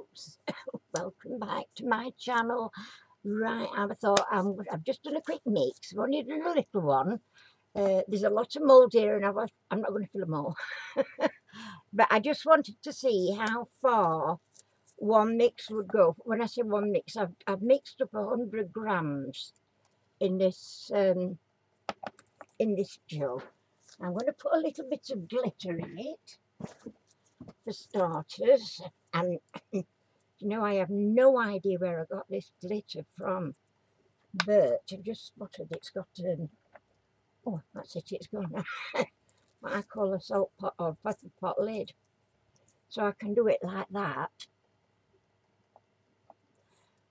folks, welcome back to my channel. Right, I thought I've just done a quick mix. I've only done a little one. There's a lot of mould here and I'm not going to fill them all. But I just wanted to see how far one mix would go. When I say one mix, I've mixed up 100 grams in this jug. I'm going to put a little bit of glitter in it for starters, and you know, I have no idea where I got this glitter from, but I've just spotted it's got oh, that's it, it's gone now. What I call a salt pot or pepper pot lid. So I can do it like that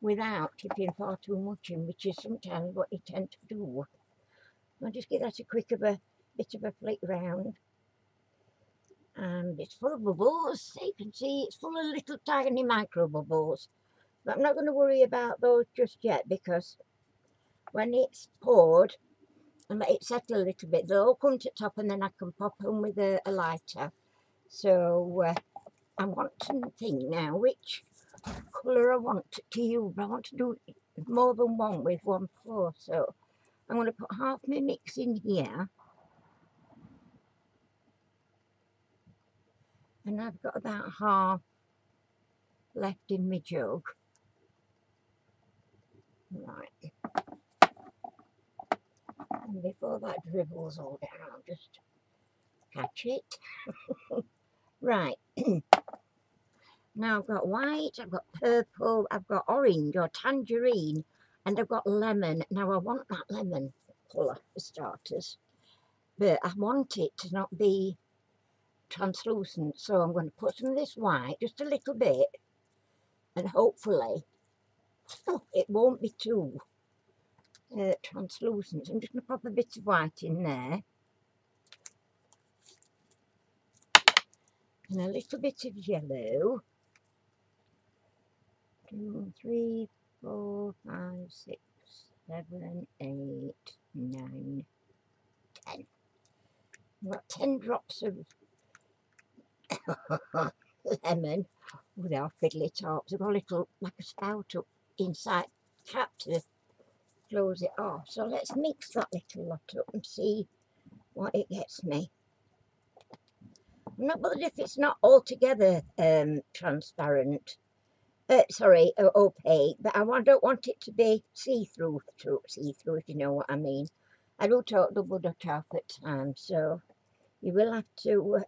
without tipping far too much in, which is sometimes what you tend to do. I'll just give that a quick of a bit of a flick round. And it's full of bubbles. You can see it's full of little tiny micro bubbles. But I'm not going to worry about those just yet, because when it's poured and let it settle a little bit, they'll all come to the top and then I can pop them with a lighter. So I want to think now which colour I want to use. I want to do more than one with one pour. So I'm going to put half my mix in here. And I've got about half left in my jug. Right. And before that dribbles all down, I'll just catch it. Right. Now I've got white, I've got purple, I've got orange or tangerine, and I've got lemon. Now I want that lemon colour for starters, but I want it to not be translucent. So I'm going to put some of this white, just a little bit, and hopefully it won't be too translucent. So I'm just going to pop a bit of white in there. And a little bit of yellow. 2, 3, 4, 5, 6, 7, 8, 9, 10. I've got 10 drops of lemon with our fiddly tops. I've got a little, like a spout up inside cap to close it off. So let's mix that little lot up and see what it gets me. I'm not bothered if it's not altogether transparent. Sorry, opaque, but I don't want it to be see-through, if you know what I mean. I do talk double Dutch half at times, so you will have to,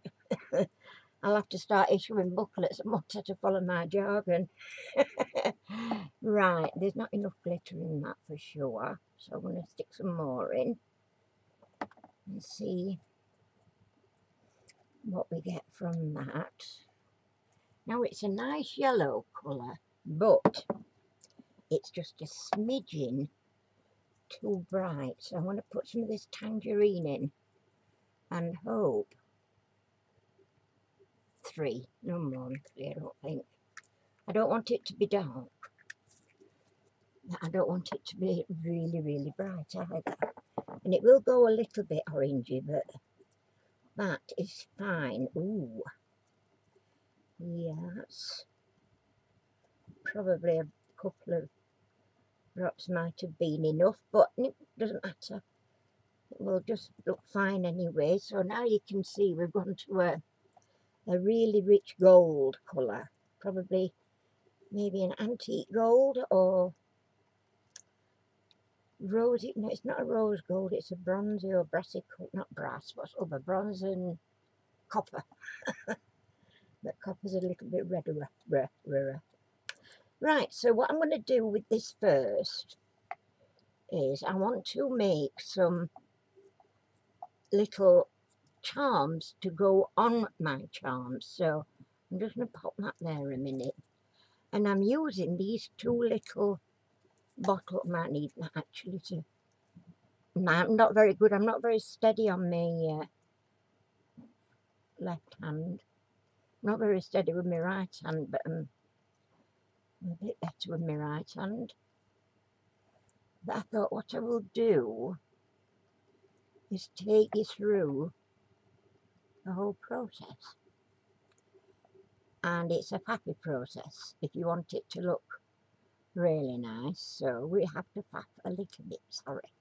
I'll have to start issuing booklets and want to follow my jargon. Right, there's not enough glitter in that for sure, so I'm going to stick some more in and see what we get from that. Now it's a nice yellow colour, but it's just a smidgen too bright. So I'm going to put some of this tangerine in and hope 3, no more than 3, I don't think. I don't want it to be dark. I don't want it to be really, really bright either. And it will go a little bit orangey, but that is fine. Ooh. Yes. Probably a couple of drops might have been enough, but it doesn't matter. It will just look fine anyway. So now you can see we've gone to a really rich gold colour. Probably maybe an antique gold or rosy. No, it's not a rose gold, it's a bronzy or brassy, not brass, what's other, bronze and copper. But copper's a little bit rarer. Right, so what I'm going to do with this first is I want to make some little charms to go on my charms. So I'm just going to pop that there a minute. And I'm using these 2 little bottles. I might need that actually to... I'm not very good. I'm not very steady on my left hand. Not very steady with my right hand, but I'm a bit better with my right hand. But I thought what I will do is take you through the whole process. and it's a faffy process if you want it to look really nice. So we have to faff a little bit, sorry.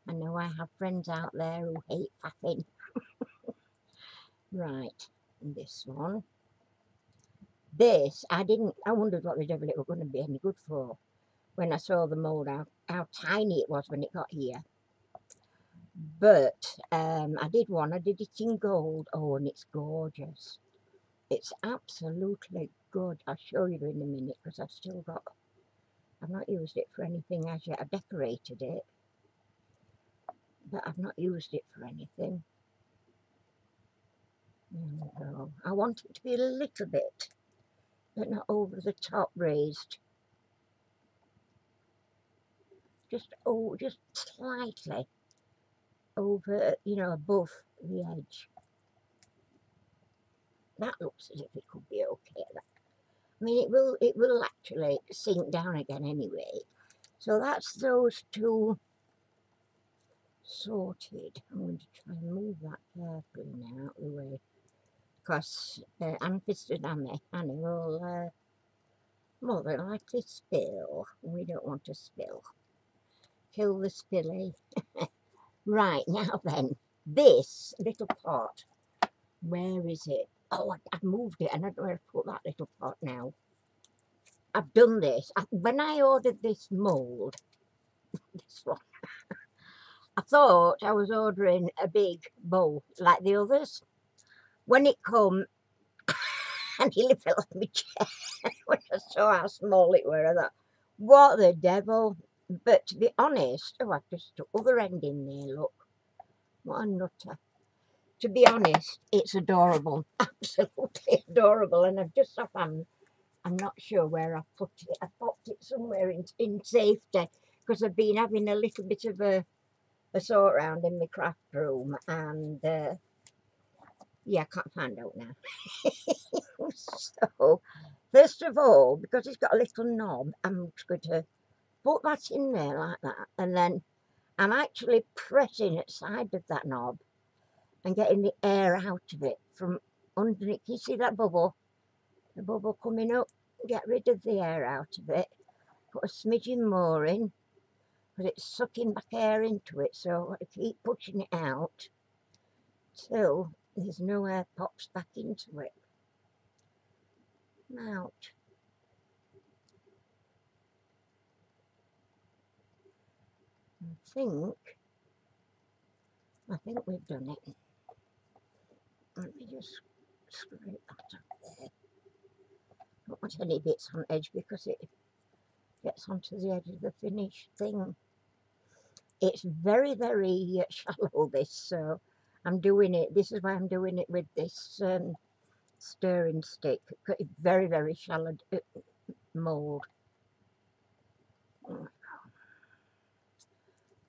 I know I have friends out there who hate faffing. Right, and this one. This, I wondered what the devil it was going to be any good for when I saw the mould, how tiny it was when it got here. But I did it in gold. Oh, and it's gorgeous. It's absolutely good. I'll show you in a minute because I've not used it for anything as yet. I've decorated it, but I've not used it for anything. There we go. I want it to be a little bit, but not over the top raised. Just slightly over, above the edge. That looks as if it could be okay. I mean, it will actually sink down again anyway. So that's those two sorted. I'm going to try and move that carefully now out of the way, because unfisted Annie will more than likely spill. We don't want to spill. Kill the spilly. Right, now then, this little pot, where is it? Oh, I've moved it and I don't know where to put that little pot now. I've done this. When I ordered this mould, this one, I thought I was ordering a big bowl like the others. When it come, I nearly fell off my chair when I saw how small it were. I thought, what the devil? But to be honest, oh, I've just stuck other end in there, look. What a nutter. To be honest, it's adorable. Absolutely adorable. And I've just offhand, I'm not sure where I've put it. I popped it somewhere in safety because I've been having a little bit of a sort around in my craft room, and yeah, I can't find out now. So, first of all, because it's got a little knob, I'm just going to put that in there like that, and then I'm actually pressing at the side of that knob and getting the air out of it from underneath. Can you see that bubble? The bubble coming up. Get rid of the air out of it. Put a smidgen more in, because it's sucking back air into it, so I've got to keep pushing it out till there's no air pops back into it. Out. I think we've done it. Let me just scrape that up there. Don't want any bits on edge because it gets onto the edge of the finished thing. It's very, very shallow, this, so I'm doing it. This is why I'm doing it with this stirring stick. It's very, very shallow mould.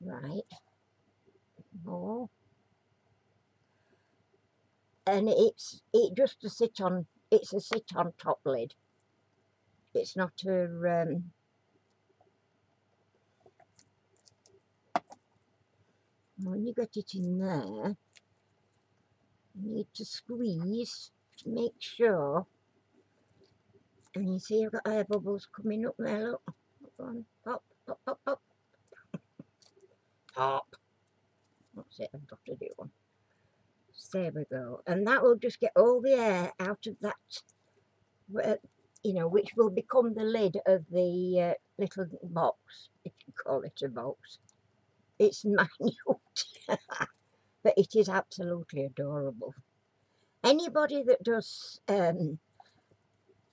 Right. More. And it's a sit on top lid. It's not a when you get it in there, you need to squeeze to make sure. And you see I've got air bubbles coming up there, look. Go on, pop, pop, pop, pop. Pop. That's it, I've got to do one. So there we go. And that will just get all the air out of that, which will become the lid of the little box, if you call it a box. It's minute, but it is absolutely adorable. Anybody that does, and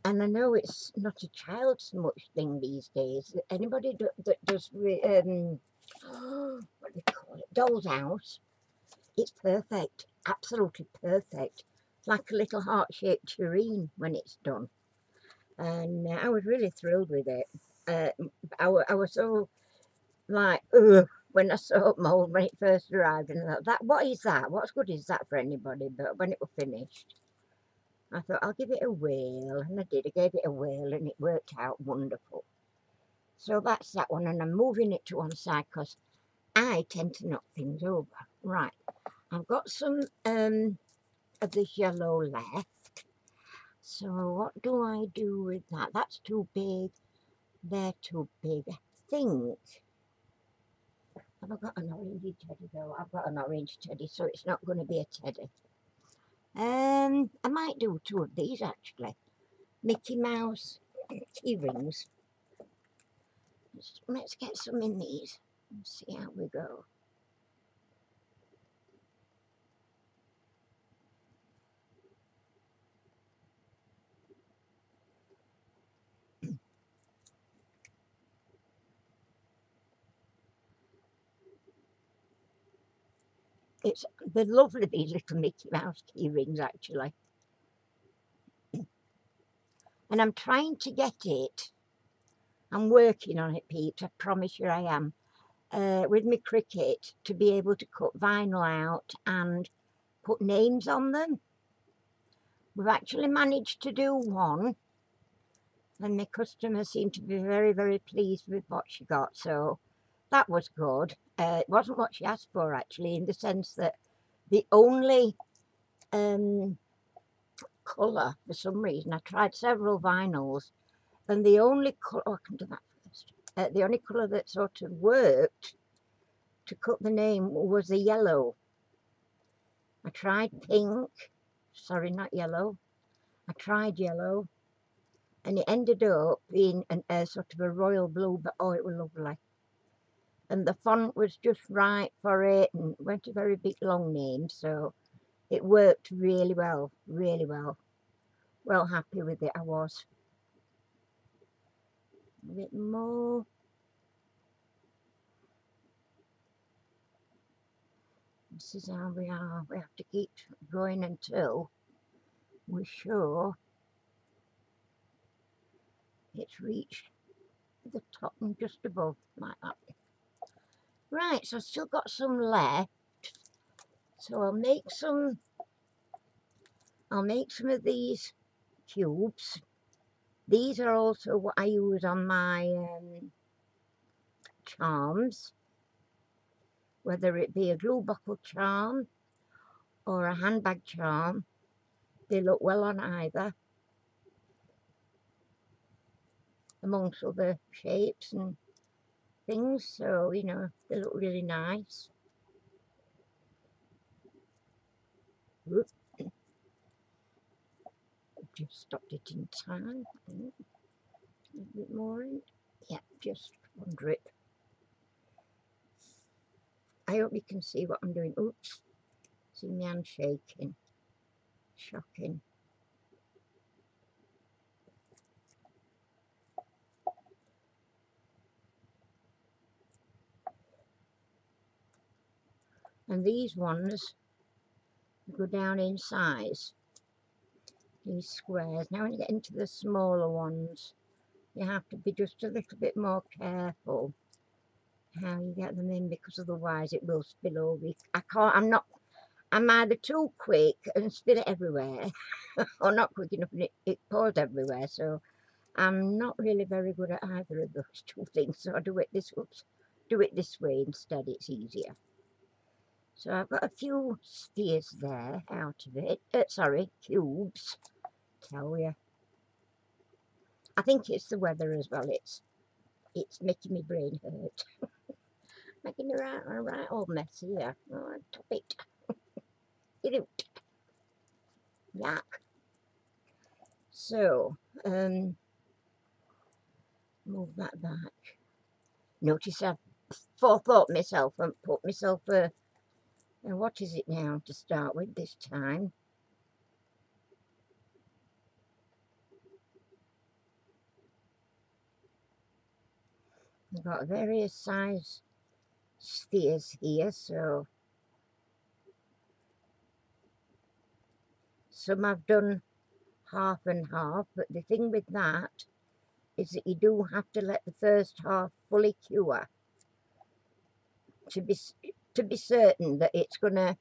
I know it's not a child so much thing these days, anybody that does, what do you call it, doll's house, it's perfect, absolutely perfect. It's like a little heart-shaped tureen when it's done. And I was really thrilled with it. I was so like, ugh, when I saw mould when it first arrived, and I thought, what is that? What's good is that for anybody? But when it was finished, I thought, I'll give it a whirl, and I did. I gave it a whirl, and it worked out wonderful. So that's that one, and I'm moving it to one side because I tend to knock things over. Right, I've got some of this yellow left, So what do I do with that? That's too big. They're too big. I think. Have I got an orange teddy though? I've got an orange teddy, so it's not going to be a teddy. I might do 2 of these actually. Mickey Mouse key rings. Let's get some in these and see how we go. They're lovely, these little Mickey Mouse key rings actually. And I'm trying to get it. I'm working on it, Pete, I promise you I am. With my Cricut to be able to cut vinyl out and put names on them. We've actually managed to do one, and my customer seemed to be very, very pleased with what she got, so that was good. It wasn't what she asked for actually, in the sense that the only colour, for some reason, I tried several vinyls, and the only colour, oh, I can do that first. The only colour that sort of worked to cut the name was the yellow. I tried pink, sorry, not yellow. I tried yellow, and it ended up being a sort of a royal blue, but oh, it was lovely. And the font was just right for it, and it weren't a very big long name, so it worked really well, really well. Well happy with it, I was. A bit more. This is how we are. We have to keep going until we're sure it's reached the top and just above, like that. Right, so I've still got some left. So I'll make some of these cubes. These are also what I use on my charms, whether it be a glue bottle charm or a handbag charm. They look well on either, amongst other shapes and things, so you know, they look really nice. Oops. Just stopped it in time, I think. A bit more in. Yeah, just one drip. I hope you can see what I'm doing. Oops, see my hand shaking. Shocking. And these ones go down in size, these squares. Now when you get into the smaller ones, you have to be just a little bit more careful how you get them in, because otherwise it will spill over. I'm either too quick and spill it everywhere or not quick enough and it pours everywhere, so I'm not really very good at either of those 2 things, so I do it this way instead, it's easier. So I've got a few spheres there out of it, sorry, cubes, tell you. I think it's the weather as well, it's making my brain hurt. Making it right all messy here. Oh, top it. Get out. Yuck. So, move that back. Notice I've forethought myself and put myself what is it now to start with this time? I've got various size spheres here, so some I've done half and half, but the thing with that is that you do have to let the first half fully cure to be certain that it's gonna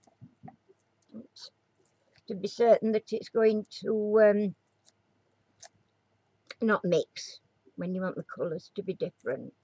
not mix when you want the colours to be different.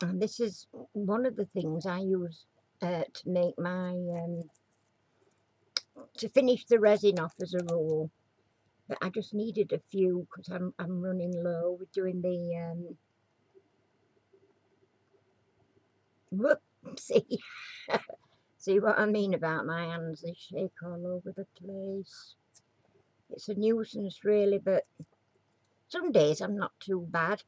And this is one of the things I use to make my, to finish the resin off as a roll. But I just needed a few because I'm running low with doing the, see, see what I mean about my hands, they shake all over the place. It's a nuisance really, but some days I'm not too bad.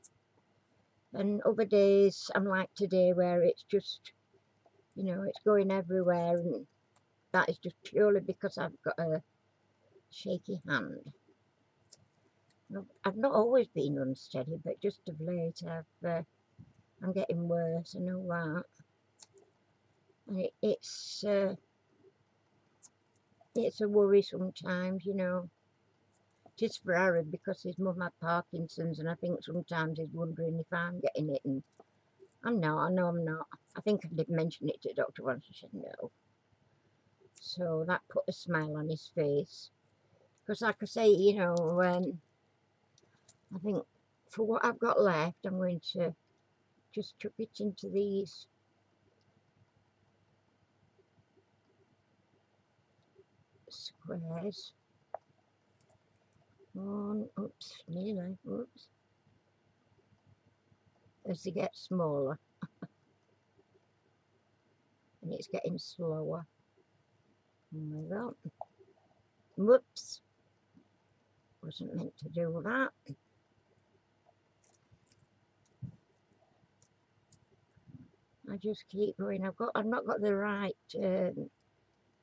And other days I'm like today where it's just, you know, it's going everywhere, and that is just purely because I've got a shaky hand. I've not always been unsteady, but just of late I'm getting worse, I know that. And it's a worry sometimes, you know. It's for Aaron because his mum had Parkinson's, and I think sometimes he's wondering if I'm getting it, and I'm not. I know I'm not. I think I did mention it to the doctor once. She said no. So that put a smile on his face. Because like I say, you know, I think for what I've got left, I'm going to just chuck it into these squares. One, oops, nearly, oops. As they get smaller. And it's getting slower. There we go. Whoops. Wasn't meant to do that. I just keep going. I've not got the right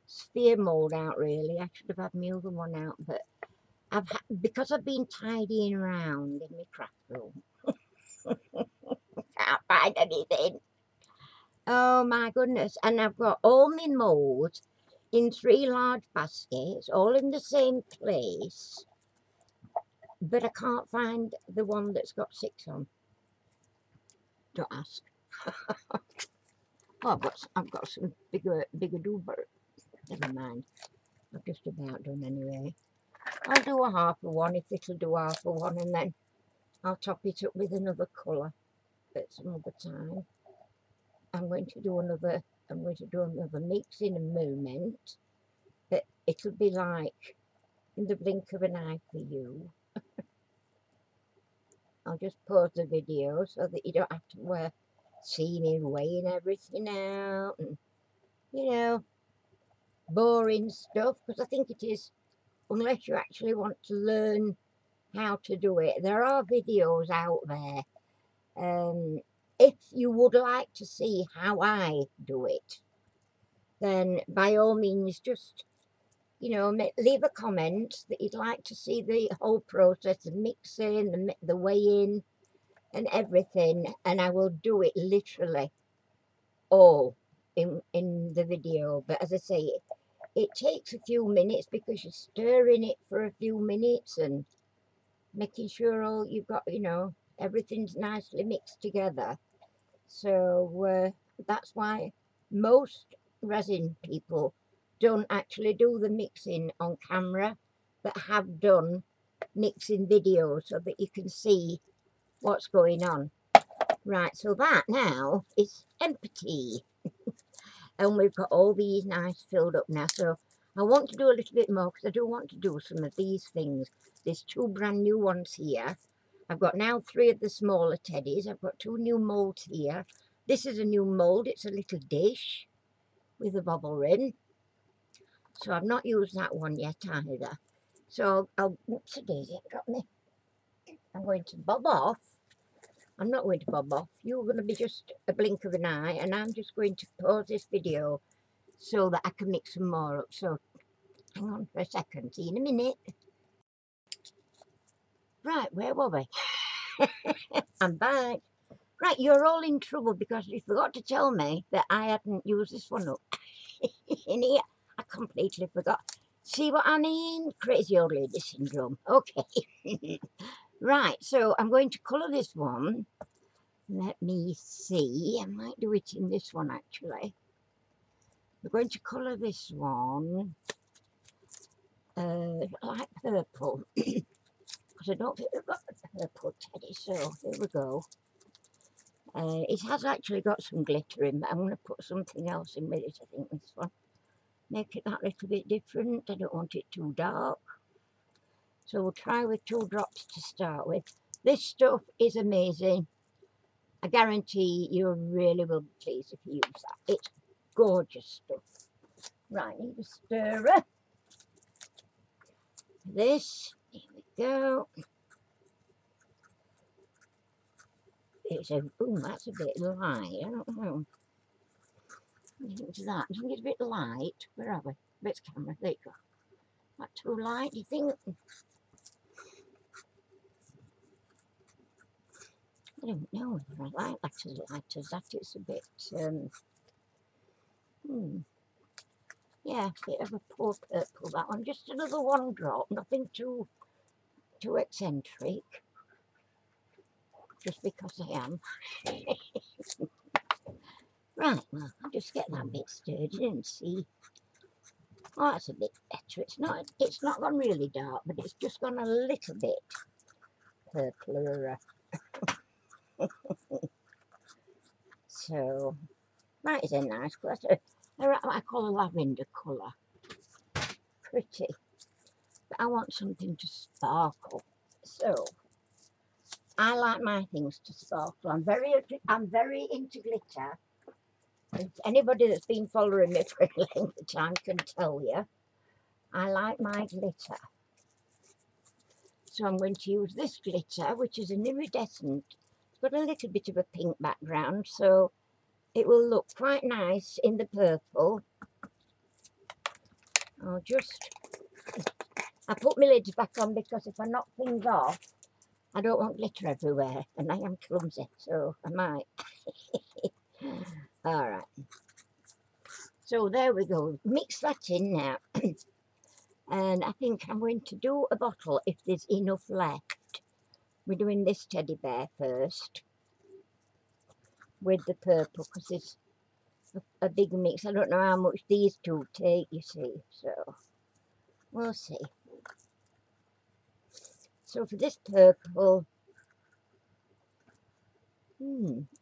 sphere mould out really. I should have had my other one out, but because I've been tidying around in my craft room. Can't find anything. Oh my goodness. And I've got all my moulds in 3 large baskets, all in the same place. But I can't find the one that's got 6 on. Don't ask. Oh, I've got some bigger doober. Never mind. I've just about done anyway. I'll do a half of one if it'll do half of one, and then I'll top it up with another colour at some other time. I'm going to do another mix in a moment, but it'll be like in the blink of an eye for you. I'll just pause the video so that you don't have to see me weighing everything out and, you know, boring stuff, because I think it is, unless you actually want to learn how to do it. There are videos out there. If you would like to see how I do it, then by all means just, you know, leave a comment that you'd like to see the whole process of mixing, the weighing and everything, and I will do it literally all in the video. But as I say, it takes a few minutes because you're stirring it for a few minutes and making sure all you've got, you know, everything's nicely mixed together. So that's why most resin people don't actually do the mixing on camera, but have done mixing videos so that you can see what's going on. Right, so that now is empty. And we've got all these nice filled up now. So I want to do a little bit more because I do want to do some of these things. There's 2 brand new ones here. I've got now 3 of the smaller teddies. I've got 2 new moulds here. This is a new mould. It's a little dish with a bobble rim. So I've not used that one yet either. So whoops a daisy, it got me. I'm going to bob off. I'm not going to bob off. You're going to be just a blink of an eye, and I'm just going to pause this video so that I can mix some more up. So hang on for a second. See you in a minute. Right, where were we? I'm back. Right, you're all in trouble because you forgot to tell me that I hadn't used this one up. In here, I completely forgot. See what I mean? Crazy old lady syndrome. Okay. Right, so I'm going to colour this one. Let me see. I might do it in this one actually. We're going to colour this one like purple. Because I don't think we've got the purple teddy, so here we go. It has actually got some glitter in, but I'm going to put something else in with it, I think, this one. Make it that little bit different. I don't want it too dark. So we'll try with 2 drops to start with. This stuff is amazing. I guarantee you really will be pleased if you use that. It's gorgeous stuff. Right, need a stirrer. This, here we go. It's a, ooh, that's a bit light. I don't know. It's that. I think it's a bit light. Where are we? Bits camera. There you go. Not too light, do you think? I don't know whether I like that as light as that. It's a bit, yeah, a bit of a poor purple, that one. Just another 1 drop, nothing too eccentric. Just because I am. Right, well, I'll just get that bit stirred in and see. Oh, that's a bit better. It's not gone really dark, but it's just gone a little bit purpler. So, that is a nice colour. What I call a lavender colour. Pretty. But I want something to sparkle. So, I like my things to sparkle. I'm very into glitter. If anybody that's been following me for a length of time can tell you, I like my glitter. So I'm going to use this glitter, which is an iridescent. It's got a little bit of a pink background, so it will look quite nice in the purple. I put my lids back on because if I knock things off, I don't want glitter everywhere, and I am clumsy, so I might. All right. So there we go. Mix that in now. And I think I'm going to do a bottle if there's enough left. We're doing this teddy bear first with the purple because it's a big mix. I don't know how much these 2 take, you see, so we'll see. So for this purple,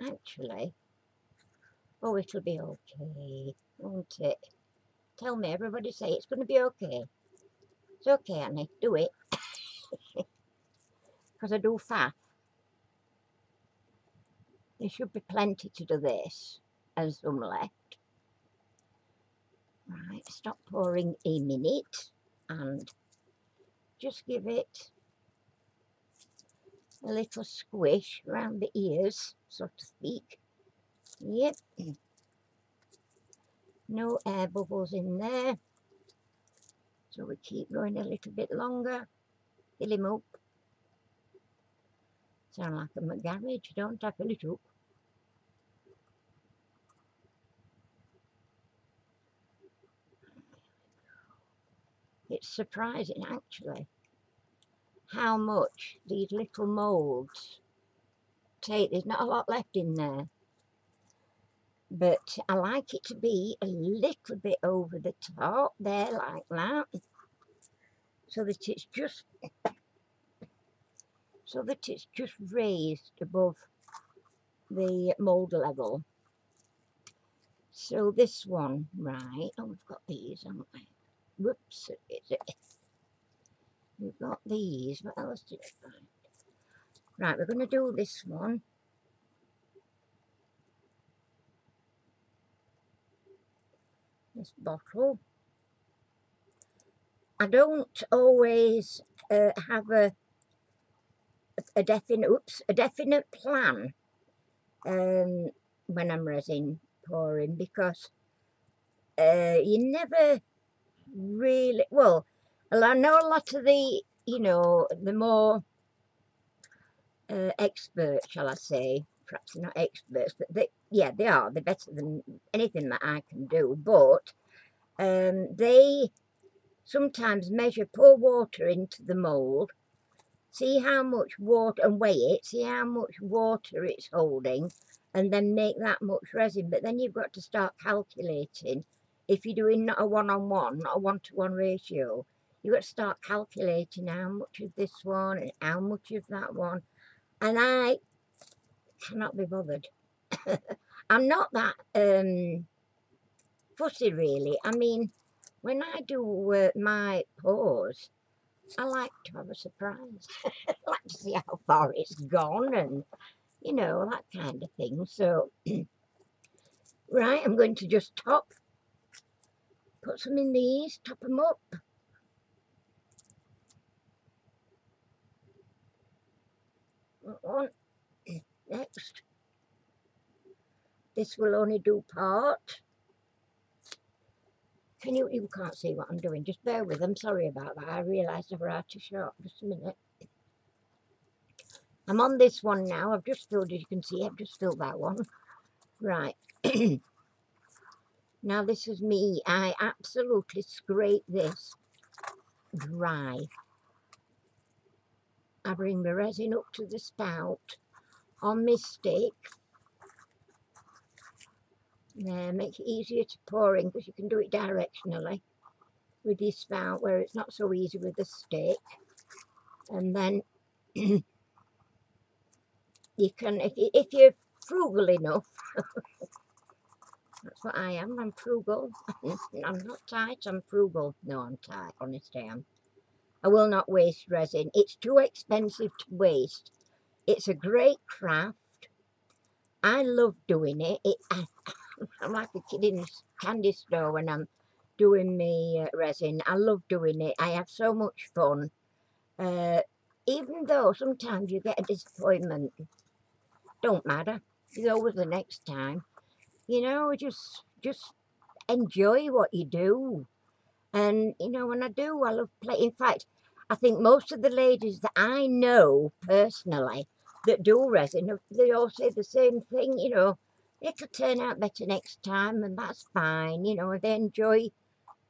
actually, oh, it'll be okay, won't it? Tell me, everybody say it's going to be okay. It's okay, Annie, do it. Because I do faff. There should be plenty to do this, and some left. Right, stop pouring a minute, and just give it a little squish around the ears, so to speak. Yep. No air bubbles in there. So we keep going a little bit longer. Fill him up. Sound like I'm at garage, don't I? Fill it up. It's surprising, actually, how much these little moulds take. There's not a lot left in there. But I like it to be a little bit over the top there, like that. So that it's just raised above the mould level. So this one, right, oh, we've got these, haven't we? Whoops, we've got these. What else did I find? Right, we're going to do this one. This bottle. I don't always have a definite plan when I'm resin pouring, because you never really, well, I know a lot of the, the more experts, shall I say, perhaps not experts, but they are, they're better than anything that I can do, but they sometimes pour water into the mould, see how much water, and weigh it, see how much water it's holding, and then make that much resin. But then you've got to start calculating. If you're doing not a one-on-one, not a one-to-one ratio, you've got to start calculating how much of this one and how much of that one. And I cannot be bothered. I'm not that fussy really. I mean, when I do my pours, I like to have a surprise. I like to see how far it's gone and, you know, that kind of thing. So, right, I'm going to just put some in these, top them up. One, next. This will only do part. You can't see what I'm doing, just bear with them, sorry about that. I realised I was out of shot, just a minute. I'm on this one now, I've just filled, as you can see, I've just filled that one. Right. Now this is me, I absolutely scrape this dry. I bring the resin up to the spout on my stick. There, make it easier to pour in because you can do it directionally with your spout where it's not so easy with the stick. And then you can, if you're frugal enough, that's what I am, I'm frugal. I'm not tight, I'm frugal. No, I'm tight, honestly I am. I will not waste resin. It's too expensive to waste. It's a great craft. I love doing it. I'm like a kid in a candy store when I'm doing my resin. I love doing it. I have so much fun. Even though sometimes you get a disappointment, don't matter. There's always the next time. You know, just enjoy what you do. And you know, when I do, I love play. In fact, I think most of the ladies that I know personally that do resin, they all say the same thing. You know, it'll turn out better next time, and that's fine. You know, they enjoy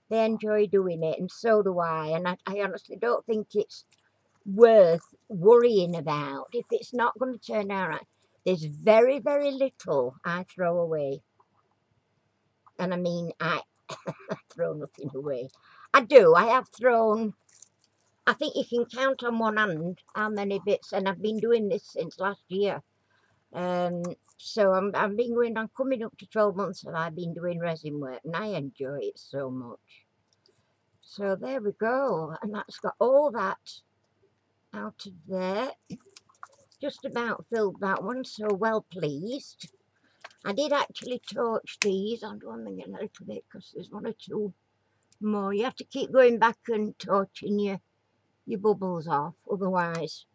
doing it, and so do I. And I honestly don't think it's worth worrying about if it's not going to turn out right. There's very, very little I throw away. And I mean, I throw nothing away. I do. I have thrown, I think you can count on one hand how many bits, and I've been doing this since last year. So I've been I'm coming up to 12 months and I've been doing resin work and I enjoy it so much. So there we go. And that's got all that out of there. Just about filled that one, so well pleased. I did actually torch these. I'm doing them again a little bit because there's one or two more. You have to keep going back and torching your bubbles off, otherwise,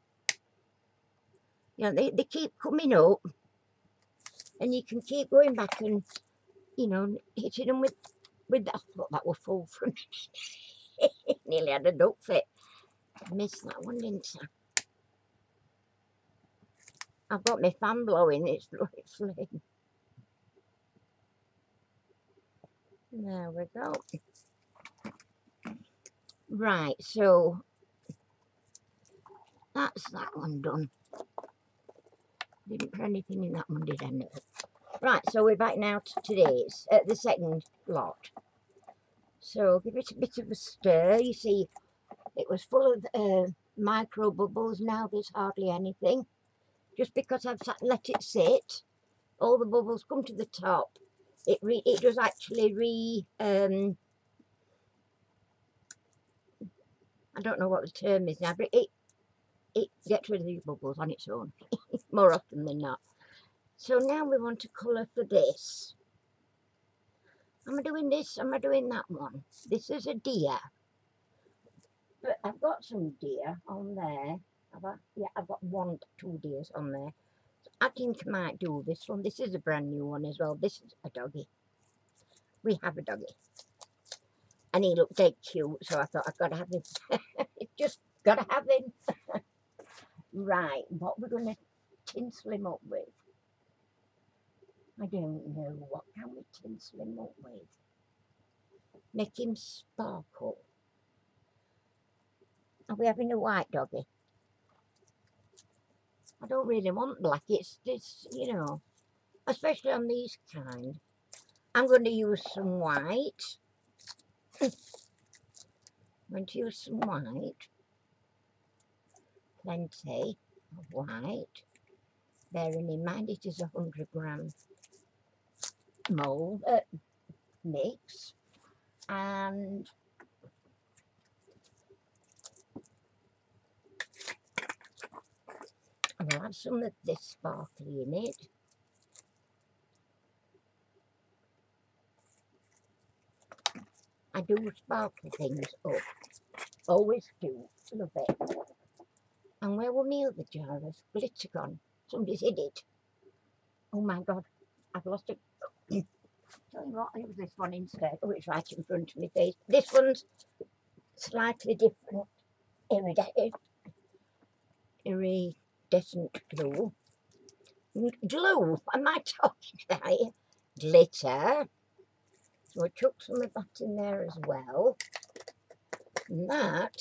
you know, they keep coming up, and you can keep going back and, you know, hitting them with that. I thought that were full for a minute. Nearly had a duck fit. I missed that one, didn't I? I've got my fan blowing, it's flame. There we go. Right, so that's that one done. Didn't put anything in that one, did I? No. Right, so we're back now to today's, the second lot. So give it a bit of a stir. You see, it was full of micro bubbles. Now there's hardly anything. Just because I've let it sit, all the bubbles come to the top. It does actually I don't know what the term is now, but it gets rid of the bubbles on its own, more often than not. So now we want to colour for this. Am I doing this? Am I doing that one? This is a deer. But I've got some deer on there. I've got 2 deers on there. So I think I might do this one. This is a brand new one as well. This is a doggy. We have a doggy. And he looked dead cute, so I thought I've got to have him. Just got to have him. Right, what we're going to tinsel him up with. I don't know. What can we tinsel him up with? Make him sparkle. Are we having a white doggy? I don't really want black. It's you know, especially on these kind. I'm going to use some white. I'm going to use some white. Plenty of white. bearing in mind it is 100-gram mould mix, and I'll have some of this sparkly in it. I do sparkle things up, always do, love it. And where were my other jar of glitter gone? Somebody's hid it. Oh my God, I've lost it. Tell you what, it was this one instead. Oh, it's right in front of my face. This one's slightly different. Iridescent glue. Glue, what am I talking about here? Glitter. So I chuck some of that in there as well. And that,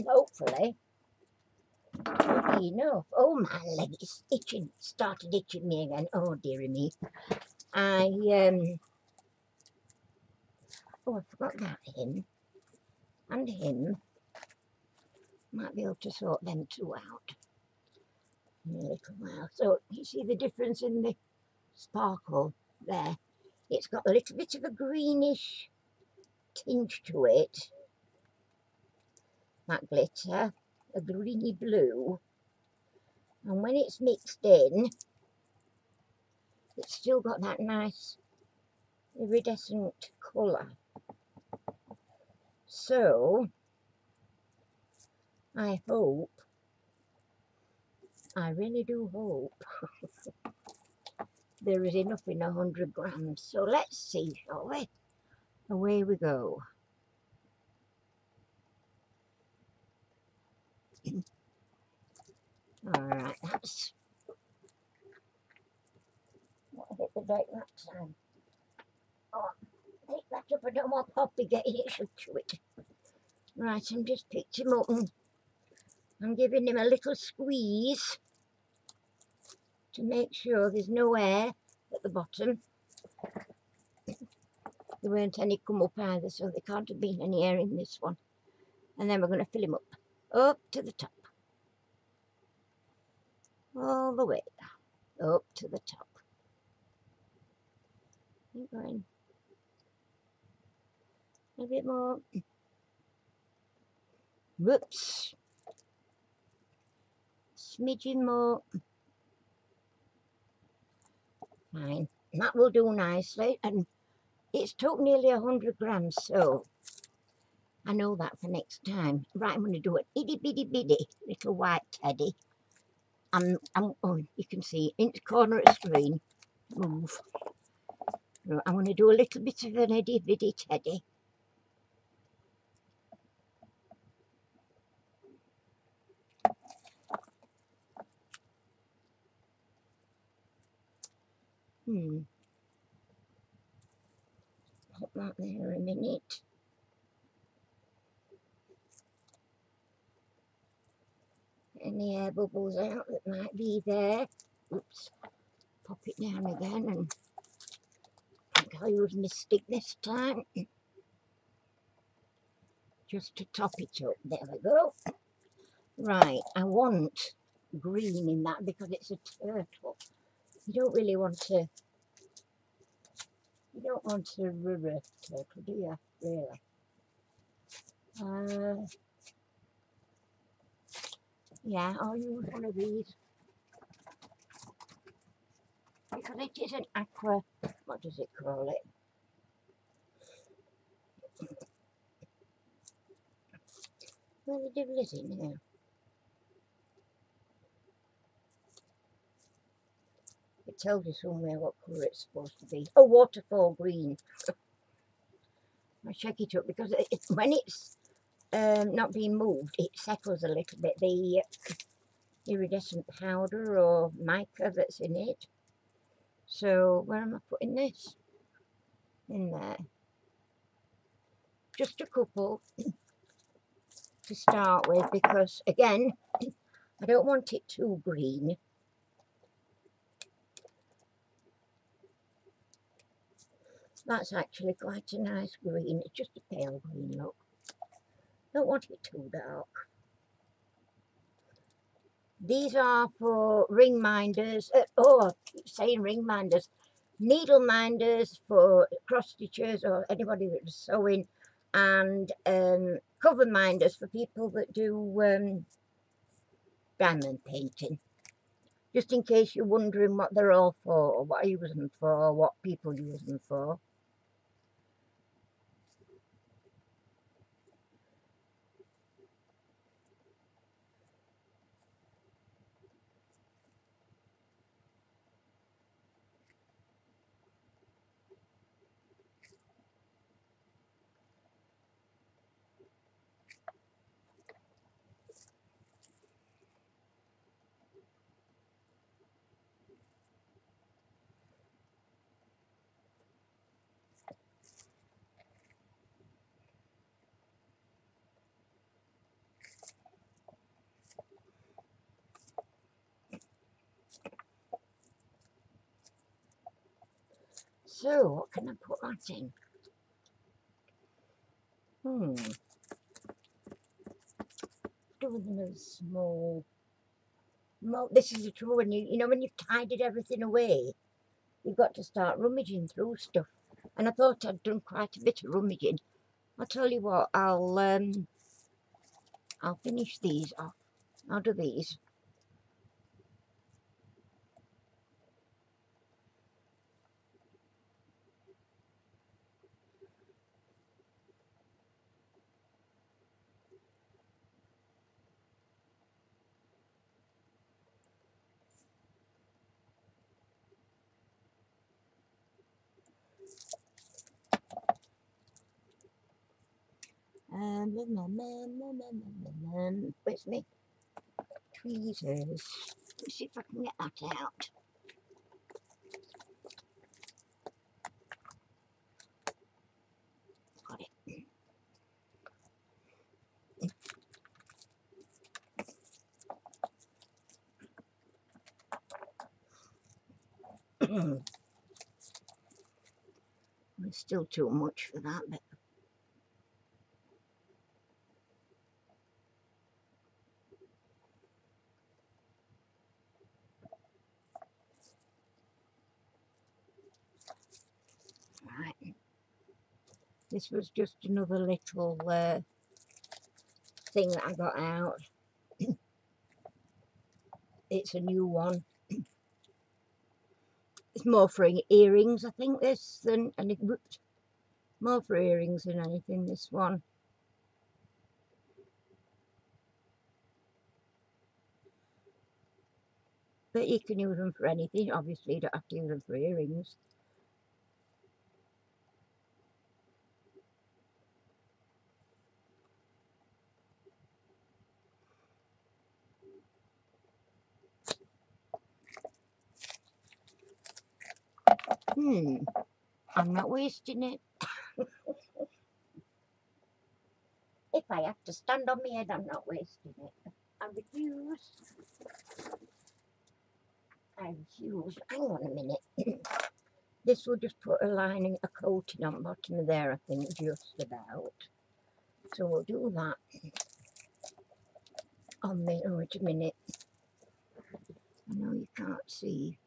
hopefully, will be enough. Oh, my leg is itching, started itching me again. Oh, dearie me. Oh, I forgot that him. And him. Might be able to sort them two out in a little while. So, you see the difference in the sparkle there? It's got a little bit of a greenish tinge to it. That glitter, a greeny blue. And when it's mixed in, it's still got that nice iridescent colour. So, I hope, I really do hope, there is enough in 100 grams. So let's see, shall we? Away we go. Alright, that's what I hit the date that time. Oh, take that up, I don't want Poppy getting it, she'll chew it. Right, I'm just picked him up and I'm giving him a little squeeze to make sure there's no air at the bottom. There weren't any come up either, so there can't have been any air in this one. And then we're going to fill him up to the top. All the way up to the top. Keep going. A bit more. Whoops. Smidgen more. Fine. That will do nicely. And it's took nearly 100 grams, so I know that for next time. Right, I'm going to do an itty bitty bitty little white teddy. Oh, you can see in the corner of the screen. Move. I'm going to do a little bit of an itty bitty teddy. Put that there a minute. Any air bubbles out that might be there. Oops. Pop it down again, and I think I'll use my stick this time. Just to top it up. There we go. Right, I want green in that because it's a turtle. You don't really want to. You don't want a rubber turtle, do you? Really? Yeah, I'll use one of these because it is an aqua. What does it call it? Where the devil is it now? It tells you somewhere what colour it's supposed to be. Oh, waterfall green. I check it up because when it's not being moved, it settles a little bit. The iridescent powder or mica that's in it. So where am I putting this? In there. Just a couple to start with because, again, I don't want it too green. That's actually quite a nice green. It's just a pale green look. Don't want it too dark. These are for ring minders. Oh, I keep saying ring minders. Needle minders for cross stitchers or anybody that's sewing, and cover minders for people that do diamond painting. Just in case you're wondering what they're all for, or what I use them for, or what people use them for. So, what can I put that in? Doing a small. Well, this is the trouble when you know when you've tidied everything away, you've got to start rummaging through stuff. And I thought I'd done quite a bit of rummaging. I'll tell you what, I'll finish these off. I'll do these. Where's me tweezers? Let me see if I can get that out. Got it. It's still too much for that, but right. This was just another little thing that I got out. It's a new one. It's more for earrings, I think, this than anything. More for earrings than anything, this one. But you can use them for anything. Obviously, you don't have to use them for earrings. I'm not wasting it. If I have to stand on my head, I'm not wasting it. I refuse. I refuse. Hang on a minute. This will just put a lining, a coating on the bottom of there, I think, just about. So we'll do that on me. Oh, wait a minute. I know you can't see.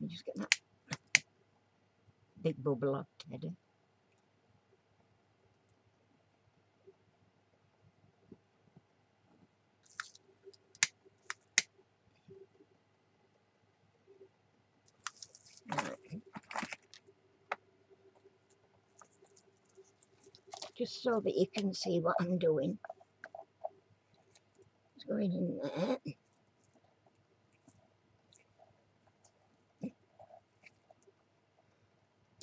Let me just get that big bubble off, Teddy. Right. Just so that you can see what I'm doing. It's going in there.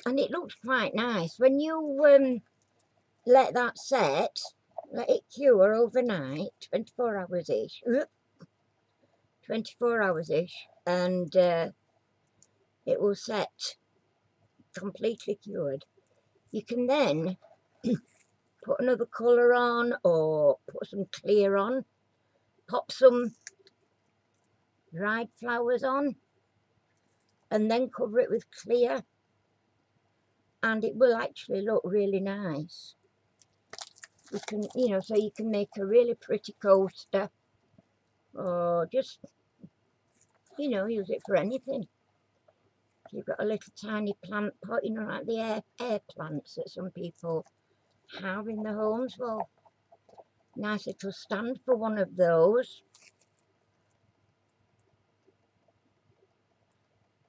And it looks quite nice. When you let that set, let it cure overnight, 24 hours-ish. 24 hours-ish, and it will set completely cured. You can then put another colour on or put some clear on, pop some dried flowers on, and then cover it with clear, and it will actually look really nice. You can, you know, so you can make a really pretty coaster or just, you know, use it for anything. If you've got a little tiny plant pot, you know, like the air plants that some people have in their homes, well, nice little stand for one of those.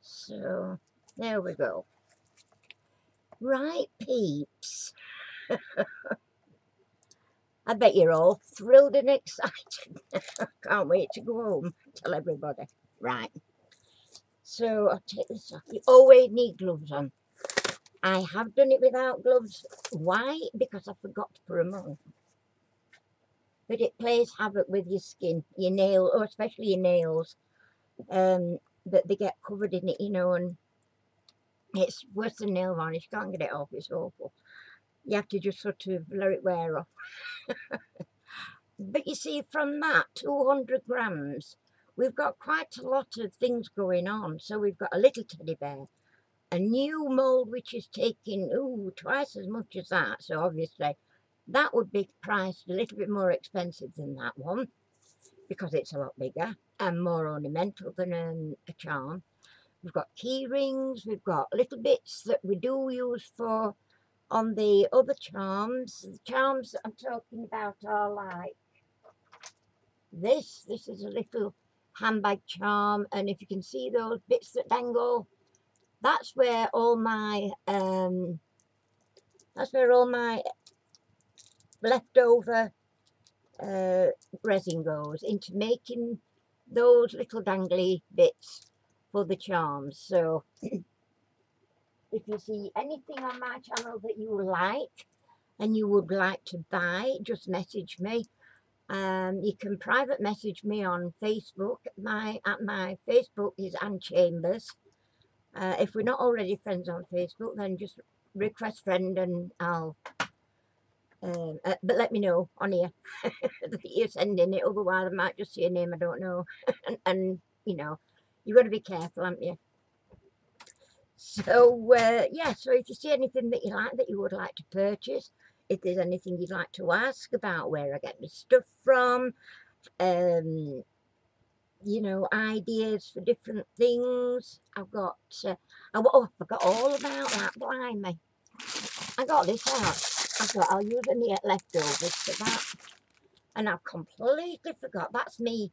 So there we go. Right, peeps. I bet you're all thrilled and excited. Can't wait to go home and tell everybody. Right. So I'll take this off. You always need gloves on. I have done it without gloves. Why? Because I forgot to put them on. But it plays havoc with your skin, your nail, or especially your nails. That they get covered in it, you know, and it's worse than nail varnish. You can't get it off. It's awful. You have to just sort of let it wear off. But you see, from that 200 grams, we've got quite a lot of things going on. So we've got a little teddy bear, a new mould which is taking twice as much as that. So obviously that would be priced a little bit more expensive than that one because it's a lot bigger and more ornamental than a charm. We've got key rings, we've got little bits that we do use for on the other charms. The charms that I'm talking about are like this. This is a little handbag charm, and if you can see those bits that dangle, that's where all my leftover resin goes into making those little dangly bits for the charms. So if you see anything on my channel that you like and you would like to buy, just message me. You can private message me on Facebook. My Facebook is Anne Chambers. If we're not already friends on Facebook, then just request friend and I'll but let me know on here that you're sending it, otherwise I might just see a name I don't know. and you know, you've got to be careful, haven't you? So yeah, so if you see anything that you like that you would like to purchase, if there's anything you'd like to ask about where I get my stuff from, you know, ideas for different things. I've got I forgot all about that, blimey. I got this out. I thought I'll use any leftovers for that, and I've completely forgot. That's me.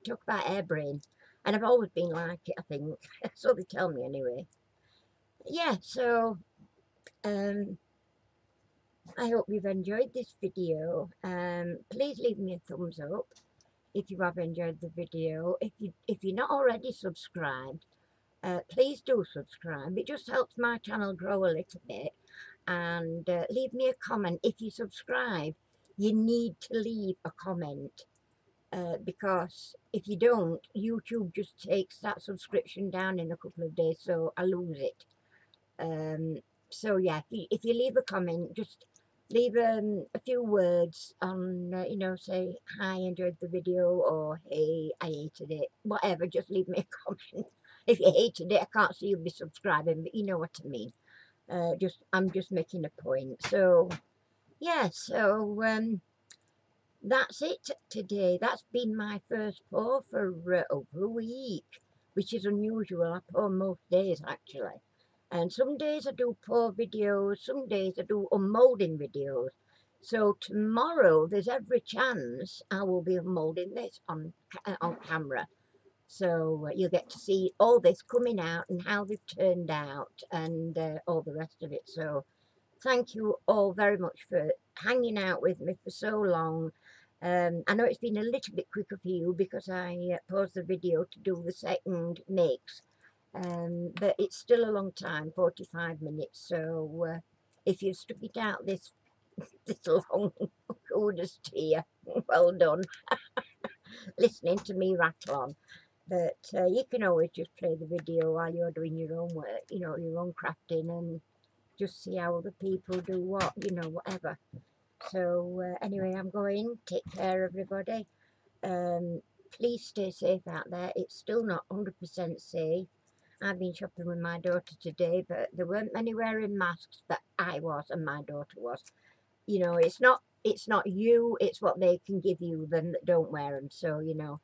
Talk about airbrain, and I've always been like it, I think. So they tell me anyway. Yeah, so I hope you've enjoyed this video. Please leave me a thumbs up if you have enjoyed the video. If you're not already subscribed, please do subscribe. It just helps my channel grow a little bit. And leave me a comment. If you subscribe, you need to leave a comment, because if you don't, YouTube just takes that subscription down in a couple of days, so I lose it. So yeah, if you leave a comment, just leave a few words on, you know, say hi, enjoyed the video, or hey, I hated it, whatever. Just leave me a comment. If you hated it, I can't see you be subscribing, but you know what I mean. I'm just making a point. So yeah, so that's it today. That's been my first pour for over a week, which is unusual. I pour most days actually, and some days I do pour videos, some days I do unmolding videos. So tomorrow there's every chance I will be unmolding this on camera. So you'll get to see all this coming out and how they've turned out and all the rest of it. So thank you all very much for hanging out with me for so long. I know it's been a little bit quicker for you because I paused the video to do the second mix. But it's still a long time, 45 minutes. So if you've stuck it out this long, kudos to you. Well done. Listening to me rattle on. But you can always just play the video while you're doing your own work, you know, your own crafting, and just see how other people do what, you know, whatever. So anyway, I'm going. Take care, everybody. Please stay safe out there. It's still not 100% safe. I've been shopping with my daughter today, but there weren't many wearing masks, but I was and my daughter was. You know, it's not you, it's what they can give you then that don't wear them. So, you know,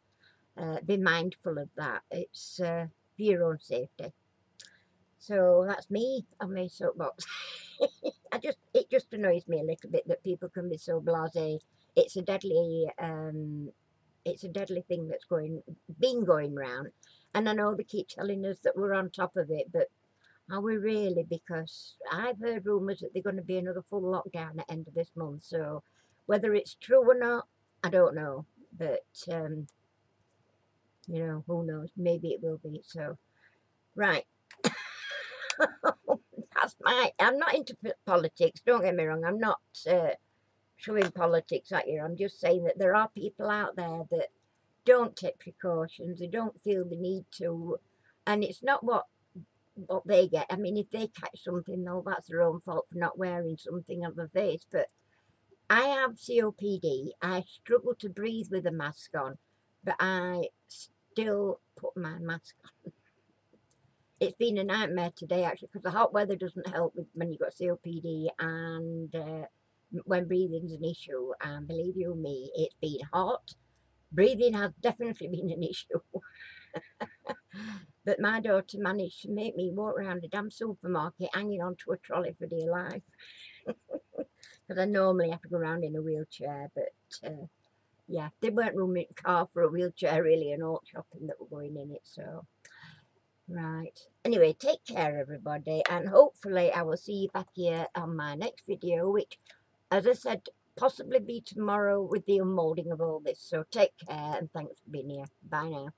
be mindful of that. It's for your own safety. So that's me on my soapbox. It just annoys me a little bit that people can be so blasé. It's a deadly thing that's been going round, and I know they keep telling us that we're on top of it, but are we really? Because I've heard rumours that there's going to be another full lockdown at the end of this month. So whether it's true or not, I don't know. But you know, who knows? Maybe it will be. So right. I'm not into politics, don't get me wrong. I'm not shoving politics at you. I'm just saying that there are people out there that don't take precautions. They don't feel the need to. And it's not what they get. I mean, if they catch something, though, that's their own fault for not wearing something on their face. But I have COPD. I struggle to breathe with a mask on, but I still put my mask on. It's been a nightmare today, actually, because the hot weather doesn't help with when you've got COPD and when breathing's an issue. And believe you me, it's been hot. Breathing has definitely been an issue. But my daughter managed to make me walk around a damn supermarket hanging onto a trolley for dear life. Because I normally have to go around in a wheelchair, but yeah, they weren't room in the car for a wheelchair really, and all shopping that were going in it. So right, anyway, take care everybody, and hopefully I will see you back here on my next video, which, as I said, possibly be tomorrow with the unmoulding of all this. So take care and thanks for being here. Bye now.